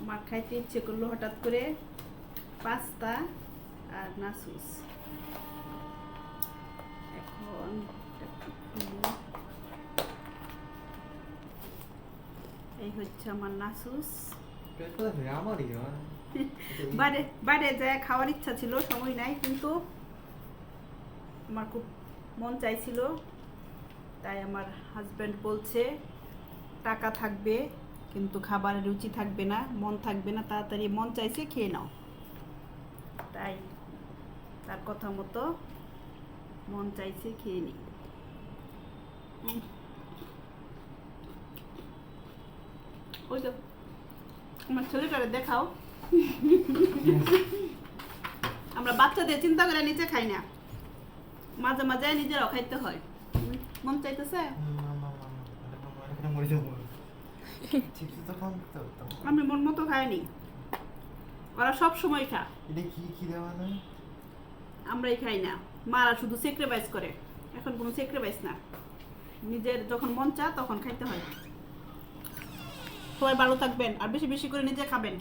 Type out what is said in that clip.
আমার খাইতে ইচ্ছে করলো হঠাৎ করে পাস্তা আর নাসুস। এখন এই হচ্ছে আমার নাসুস। বাইরে বাইরে যায় খাওয়ার ইচ্ছা ছিল, সময় নাই, কিন্তু আমার খুব মন চাইছিল, তাই আমার হাজব্যান্ড বলছে টাকা থাকবে কিন্তু খাবারের রুচি থাকবে না, মন থাকবে না, তাড়াতাড়ি মন চাইছে খেয়ে নাও। তাই তার কথা মতো মন চাইছে খেয়ে নিই। ওই তো আমার ছেলেটারে দেখাও। আমরা বাচ্চাদের চিন্তা করে নিচে খাই না, মাঝে মাঝে নিজেরাও খাইতে হয়। মন চাইতেছে আমি মন মতো খাইনি, ওরা সব সময় খা, আমরাই খাই না। মারা শুধু স্যাক্রিফাইস করে, এখন কোনো স্যাক্রিফাইস না, নিজের যখন মন চা তখন খাইতে হয়। সবাই ভালো থাকবেন আর বেশি বেশি করে নিজে খাবেন।